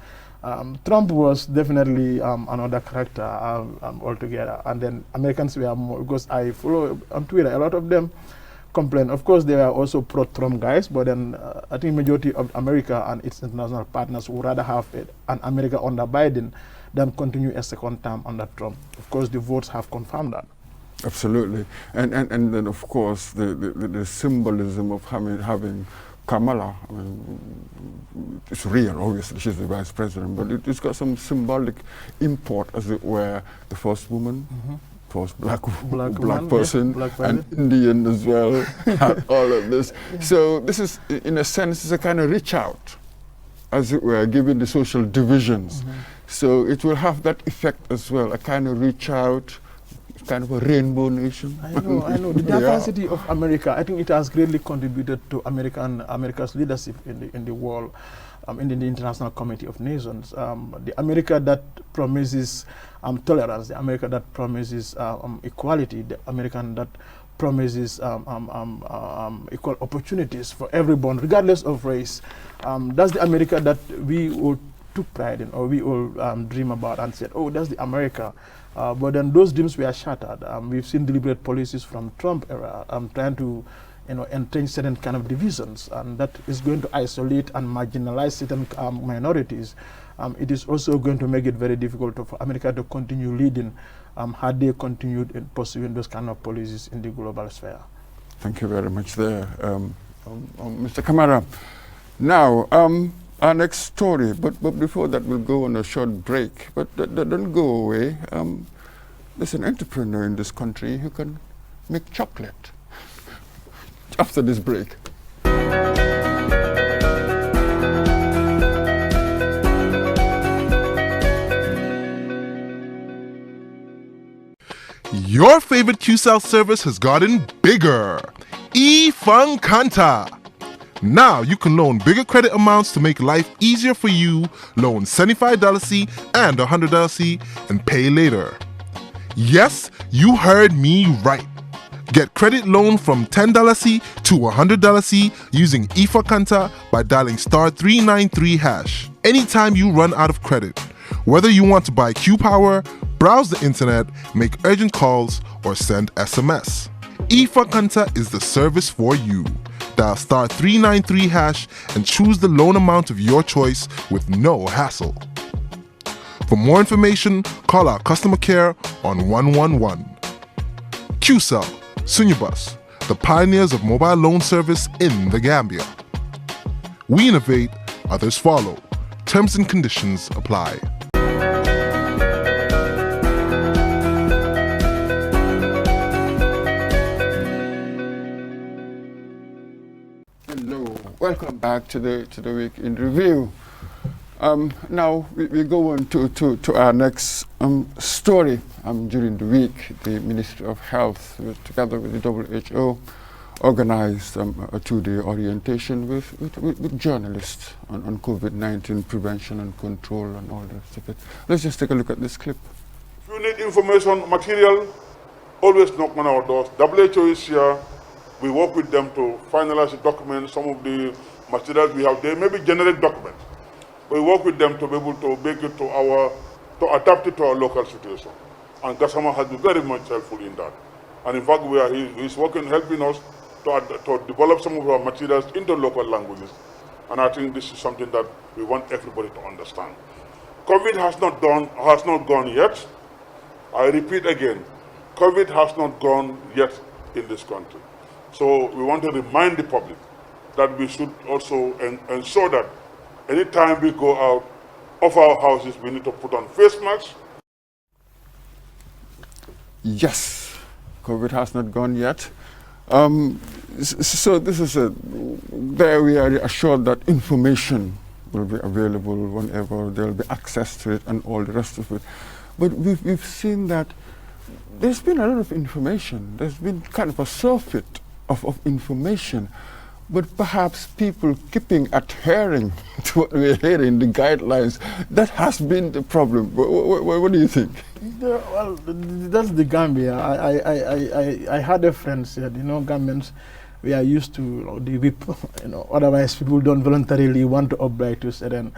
Trump was definitely another character altogether. And then Americans were more, because I follow on Twitter, a lot of them complain. Of course, they are also pro-Trump guys, but then I think majority of America and its international partners would rather have an America under Biden than continue a second term under Trump. Of course, the votes have confirmed that. Absolutely. And then, of course, the symbolism of having Kamala, I mean, it's real, obviously, she's the vice president, but it's got some symbolic import, as it were, the first woman, first black person, yeah, black and Indian as well, all of this. Yeah. So this is, in a sense, is a kind of reach out, as it were, given the social divisions. So it will have that effect as well, a kind of reach out, kind of a rainbow nation. I know. The diversity of America, I think it has greatly contributed to America's leadership in the world, in the International Committee of Nations. The America that promises tolerance, the America that promises equality, the American that promises equal opportunities for everyone, regardless of race. That's the America that we all took pride in, or we all dream about and said, oh, that's the America. But then those dreams were shattered. We've seen deliberate policies from Trump era trying to, entrench certain kind of divisions, and that is going to isolate and marginalize certain minorities. It is also going to make it very difficult for America to continue leading had they continued in pursuing those kind of policies in the global sphere. Thank you very much there, Mr. Kamara. Now, our next story, but before that we'll go on a short break. But don't go away. There's an entrepreneur in this country who can make chocolate. After this break. Your favorite QCell service has gotten bigger. eFunkanta. Now you can loan bigger credit amounts to make life easier for you. Loan $75C and $100C and pay later. Yes, you heard me right. Get credit loan from $10C to $100C using eFunkanta by dialing *393#. Anytime you run out of credit, whether you want to buy Q-Power, browse the internet, make urgent calls, or send SMS. eFunkanta is the service for you. Dial *393# and choose the loan amount of your choice with no hassle. For more information, call our customer care on 111. QCell, Sunyabus, the pioneers of mobile loan service in the Gambia. We innovate, others follow. Terms and conditions apply. Hello, welcome back to the Week in Review. Now we go on to our next story. During the week, the Ministry of Health, together with the WHO, organized a two-day orientation with journalists on COVID-19 prevention and control and all the rest of it. Let's just take a look at this clip. If you need information, material, always knock on our doors. WHO is here. We work with them to finalize the documents. Some of the materials we have there may be generic documents. We work with them to be able to make it to adapt it to our local situation. And Gassama has been very much helpful in that. And in fact, he's working, helping us to develop some of our materials into local languages. And I think this is something that we want everybody to understand. COVID has not gone yet. I repeat again, COVID has not gone yet in this country. So we want to remind the public that we should also ensure that anytime we go out of our houses, we need to put on face masks. Yes, COVID has not gone yet. So this is there we are assured that information will be available whenever there will be access to it and all the rest of it. But we've seen that there's been a lot of information. There's been kind of a surfeit of information. But perhaps people keeping adhering to what we're hearing, the guidelines, that has been the problem. What do you think? Well, that's the Gambia. I had a friend said, Gambians, we are used to the whip. Otherwise people don't voluntarily want to oblige to certain.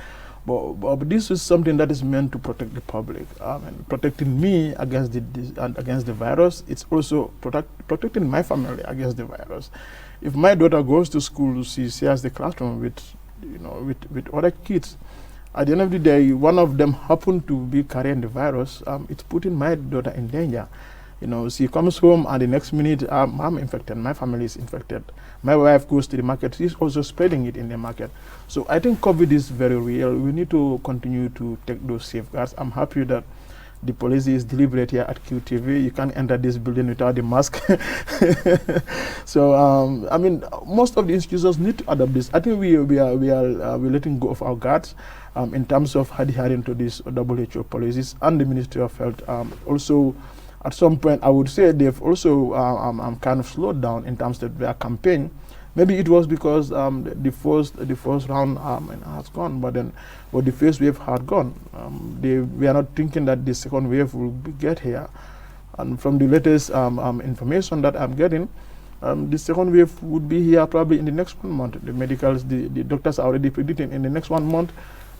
But this is something that is meant to protect the public. And protecting me against the virus, it's also protecting my family against the virus. If my daughter goes to school, she shares the classroom with other kids. At the end of the day, one of them happen to be carrying the virus. It's putting my daughter in danger. She comes home and the next minute I'm infected, my family is infected. My wife goes to the market, she's also spreading it in the market. So I think COVID is very real. We need to continue to take those safeguards. I'm happy that the policy is deliberate here at QTV. You can't enter this building without the mask. So I mean, most of the institutions need to adopt this. I think we're letting go of our guards in terms of adhering to these WHO policies, and the Ministry of Health also. At some point, I would say they've also kind of slowed down in terms of their campaign. Maybe it was because the first round has gone, but the first wave had gone. We are not thinking that the second wave will get here. And from the latest information that I'm getting, the second wave would be here probably in the next 1 month. The doctors are already predicting in the next 1 month,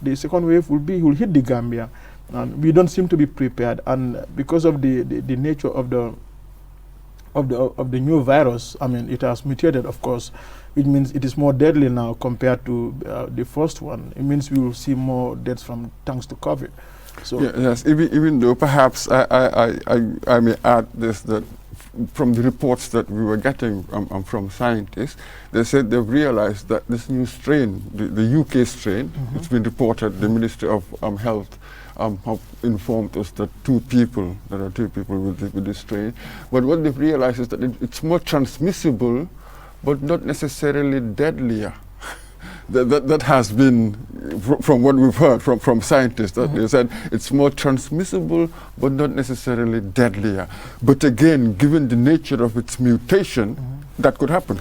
the second wave will hit the Gambia. And we don't seem to be prepared, and because of the nature of the new virus, I mean, it has mutated, of course, which means it is more deadly now compared to the first one. It means we will see more deaths thanks to COVID. So yes, even though perhaps I may add this, that from the reports that we were getting from scientists, they said they've realized that this new strain, the UK strain, it's been reported, the Ministry of Health have informed us that there are two people with this strain. But what they've realized is that it's more transmissible, but not necessarily deadlier. that has been, from what we've heard from scientists, that they said it's more transmissible, but not necessarily deadlier. But again, given the nature of its mutation, that could happen.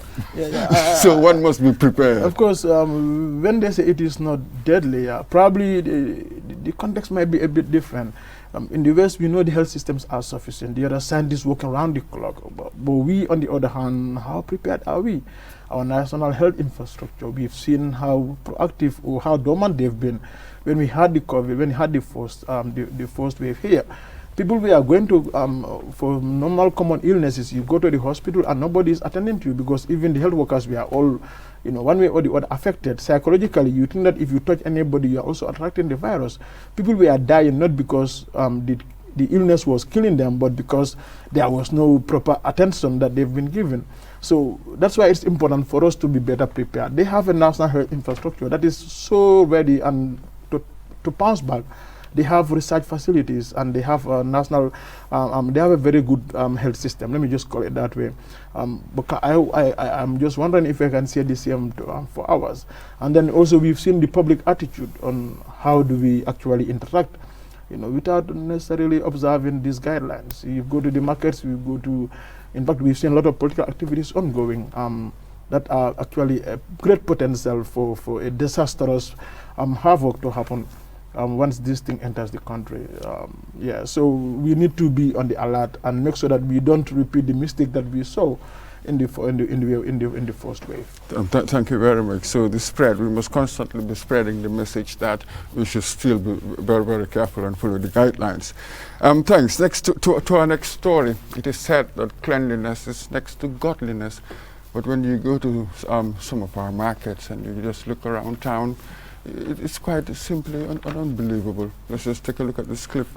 So one must be prepared. Of course, when they say it is not deadly, probably the context might be a bit different. In the West, we know the health systems are sufficient. The other scientists working around the clock. But we, on the other hand, how prepared are we? Our national health infrastructure, we've seen how proactive or how dormant they've been when we had the COVID, when we had the first wave here. People we are going to, for normal common illnesses, you go to the hospital and nobody is attending to you, because even the health workers, we are all, one way or the other affected. Psychologically, you think that if you touch anybody, you are also attracting the virus. People we are dying not because the illness was killing them, but because there was no proper attention that they've been given. So that's why it's important for us to be better prepared. They have a national health infrastructure that is so ready and to bounce back. They have research facilities, and they have a national, they have a very good health system. Let me just call it that way. But I'm just wondering if I can say the same for ours. And then also we've seen the public attitude on how do we actually interact, without necessarily observing these guidelines. You go to the markets, you go to, in fact, we've seen a lot of political activities ongoing that are actually a great potential for a disastrous havoc to happen once this thing enters the country. So we need to be on the alert and make sure that we don't repeat the mistake that we saw in the first wave. Thank you very much. So the spread, we must constantly be spreading the message that we should still be very, very careful and follow the guidelines. Thanks. Next to our next story, it is said that cleanliness is next to godliness. But when you go to some of our markets and you just look around town, it's quite simply unbelievable. Let's just take a look at this clip.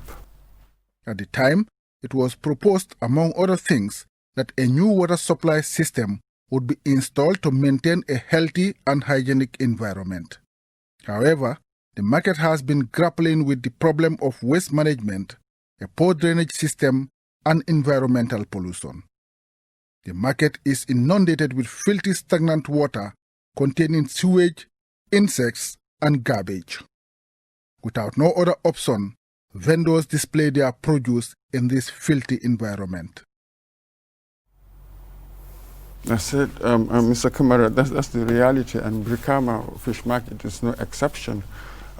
At the time, it was proposed, among other things, that a new water supply system would be installed to maintain a healthy and hygienic environment. However, the market has been grappling with the problem of waste management, a poor drainage system, and environmental pollution. The market is inundated with filthy, stagnant water containing sewage, insects, and garbage. Without no other option, vendors display their produce in this filthy environment. That's it, Mr. Kamara, that's the reality, and BRIKAMA fish market is no exception.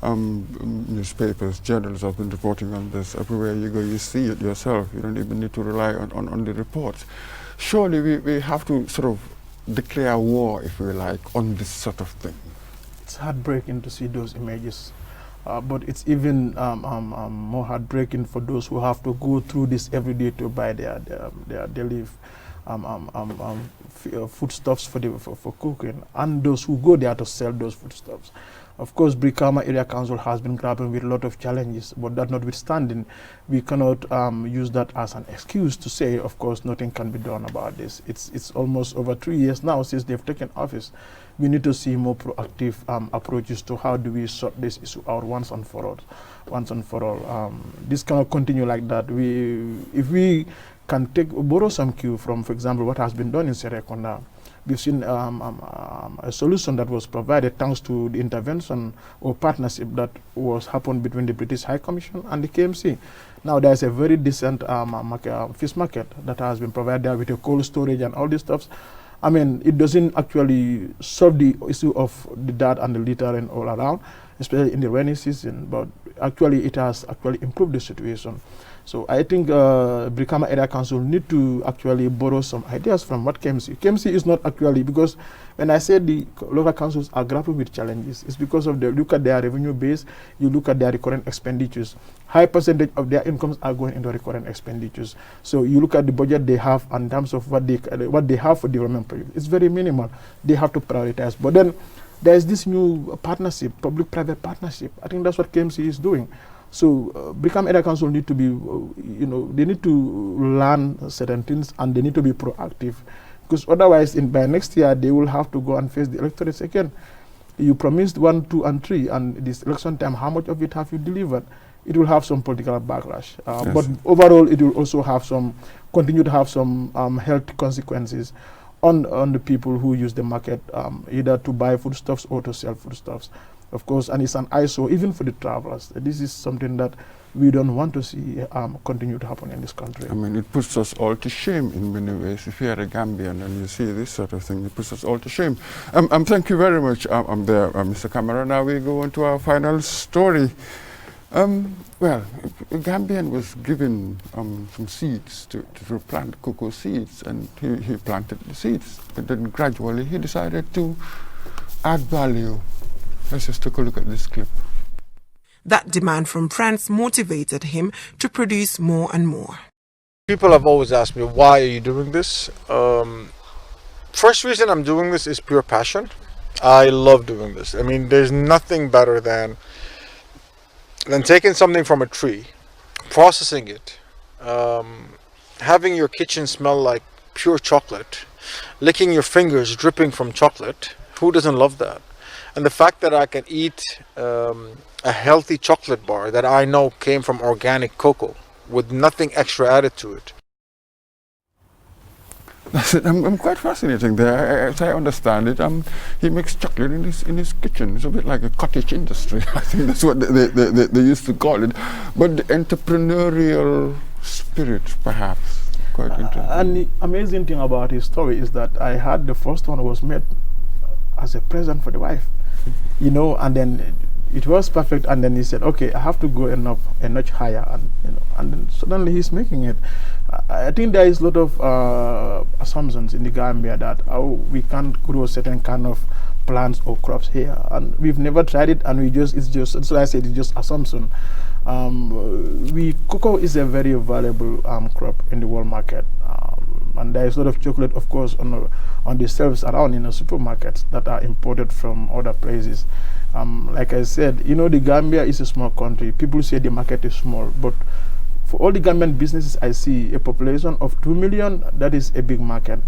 Newspapers, journals have been reporting on this. Everywhere you go, you see it yourself. You don't even need to rely on the reports. Surely we have to sort of declare war, if you like, on this sort of thing? It's heartbreaking to see those images. But it's even more heartbreaking for those who have to go through this every day to buy their daily foodstuffs for cooking, and those who go there to sell those foodstuffs. Of course, BRIKAMA Area Council has been grappling with a lot of challenges, but that notwithstanding, we cannot use that as an excuse to say, of course, nothing can be done about this. It's almost over 3 years now since they've taken office. We need to see more proactive approaches to how do we sort this issue out once and for all. This cannot continue like that. If we can borrow some cue from, for example, what has been done in Serekunda. We've seen a solution that was provided thanks to the intervention or partnership that was happened between the British High Commission and the KMC. Now there's a very decent fish market that has been provided there with a cold storage and all these stuff. I mean, it doesn't actually solve the issue of the dirt and the litter and all around, especially in the rainy season, but actually it has actually improved the situation. So I think BRIKAMA Area Council need to actually borrow some ideas from what KMC. KMC is not actually, because when I say the local councils are grappling with challenges, it's because of the look at their revenue base, you look at their recurrent expenditures. High percentage of their incomes are going into recurrent expenditures. So you look at the budget they have in terms of what they have for development projects. It's very minimal. They have to prioritize. But then there's this new partnership, public-private partnership. I think that's what KMC is doing. So BRIKAMA Area Council need to be, they need to learn certain things and they need to be proactive, because otherwise by next year they will have to go and face the electorates again. You promised 1, 2, and 3, and this election time, how much of it have you delivered? It will have some political backlash, yes. But overall it will also have continue to have some health consequences on the people who use the market, either to buy foodstuffs or to sell foodstuffs. Of course, and it's an eyesore even for the travelers. This is something that we don't want to see continue to happen in this country. I mean, it puts us all to shame in many ways. If you're a Gambian and you see this sort of thing, it puts us all to shame. Thank you very much, Mr. Camara. Now we go on to our final story. Well, a Gambian was given some seeds to plant cocoa seeds, and he planted the seeds. But then gradually he decided to add value. Let's just take a look at this clip. That demand from friends motivated him to produce more and more. People have always asked me, why are you doing this? First reason I'm doing this is pure passion. I love doing this. I mean, there's nothing better than taking something from a tree, processing it, having your kitchen smell like pure chocolate, licking your fingers dripping from chocolate. Who doesn't love that? And the fact that I can eat a healthy chocolate bar that I know came from organic cocoa with nothing extra added to it. I'm quite fascinating there. As I understand it, he makes chocolate in his kitchen. It's a bit like a cottage industry. I think that's what they used to call it. But the entrepreneurial spirit, perhaps, quite interesting. And the amazing thing about his story is that I heard the first one was made as a present for the wife, and then it was perfect, and then he said, okay, I have to go a notch higher, and then suddenly he's making it. I think there is a lot of assumptions in the Gambia that we can't grow certain kind of plants or crops here, and we've never tried it, and it's just so I said it's just assumption. Cocoa is a very valuable crop in the world market. And there is a lot of chocolate, of course, on the shelves around in the supermarkets that are imported from other places. Like I said, the Gambia is a small country. People say the market is small, but for all the Gambian businesses, I see a population of 2 million. That is a big market.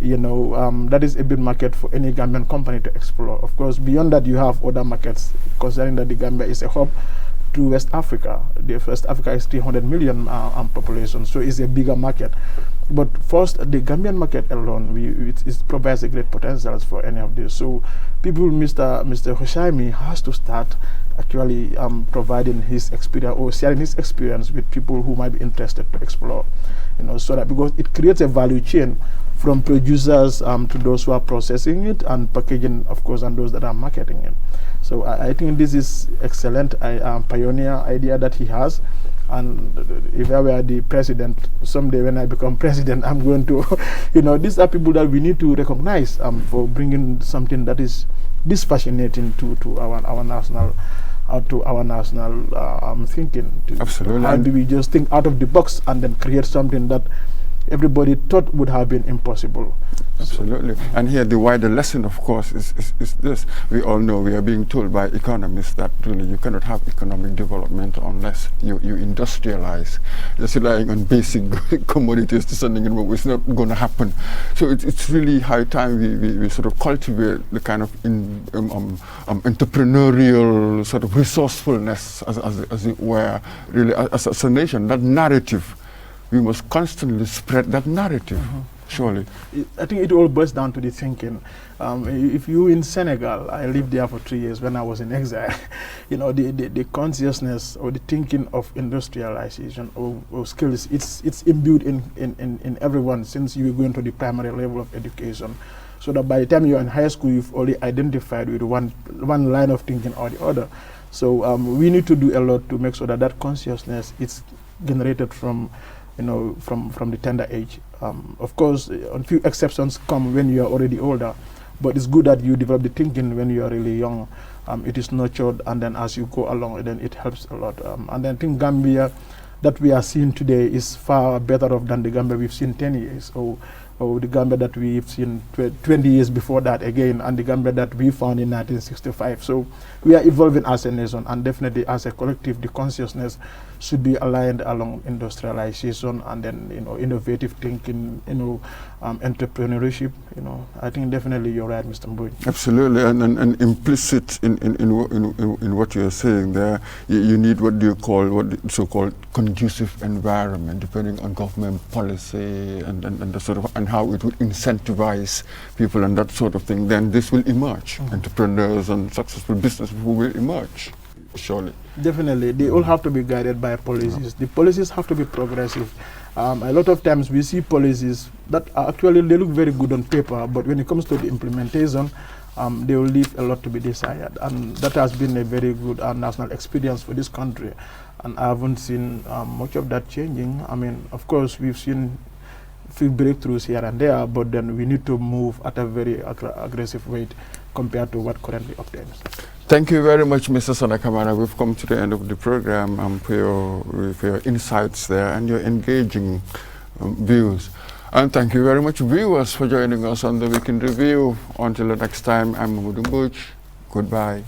That is a big market for any Gambian company to explore. Of course, beyond that, you have other markets, considering that the Gambia is a hub to West Africa. West Africa is 300 million population, so it's a bigger market. But first, the Gambian market alone, it provides a great potential for any of this. So people, Mr. Hoshaimi has to start actually providing his experience or sharing his experience with people who might be interested to explore, so that, because it creates a value chain from producers to those who are processing it and packaging, of course, and those that are marketing it. So I think this is excellent pioneer idea that he has, And if I were the president, someday when I become president, I'm going to, these are people that we need to recognize for bringing something that is dispassionating to our national thinking. Absolutely. How do we just think out of the box and then create something that everybody thought would have been impossible? Absolutely. And here the wider lesson, of course, is this. We all know, we are being told by economists that really you cannot have economic development unless you industrialize. Just relying on basic commodities to something it's not going to happen. So it's really high time we sort of cultivate the kind of entrepreneurial sort of resourcefulness, as it were, really as a nation. That narrative, we must constantly spread that narrative. Surely. I think it all boils down to the thinking. If you in Senegal, I lived there for 3 years when I was in exile, the consciousness or the thinking of industrialization or skills, it's imbued in everyone since you go into the primary level of education. So that by the time you're in high school, you've already identified with one line of thinking or the other. So we need to do a lot to make sure that that consciousness is generated from the tender age. Of course, a few exceptions come when you are already older, but it's good that you develop the thinking when you are really young. It is nurtured, and then as you go along, then it helps a lot. And then I think Gambia that we are seeing today is far better off than the Gambia we've seen 10 years, or the Gambia that we've seen 20 years before that again, and the Gambia that we found in 1965. So we are evolving as a nation, and definitely as a collective, the consciousness should be aligned along industrialization and then innovative thinking, entrepreneurship. I think definitely you're right, Mr. Mbuj. Absolutely, and implicit in what you're saying there, you need what do you call the so-called conducive environment, depending on government policy and the sort of and how it would incentivize people and that sort of thing. Then this will emerge. Entrepreneurs and successful business people will emerge. Surely. Definitely. They all have to be guided by policies. The policies have to be progressive. A lot of times we see policies that actually they look very good on paper, but when it comes to the implementation, they will leave a lot to be desired. And that has been a very good national experience for this country. And I haven't seen much of that changing. I mean, of course, we've seen few breakthroughs here and there, but then we need to move at a very aggressive rate compared to what currently obtains. Thank you very much, Mr. Sanakamara. We've come to the end of the program for your insights there and your engaging views. And thank you very much, viewers, for joining us on the Week in Review. Until the next time, I'm Mamadou Mbuj. Goodbye.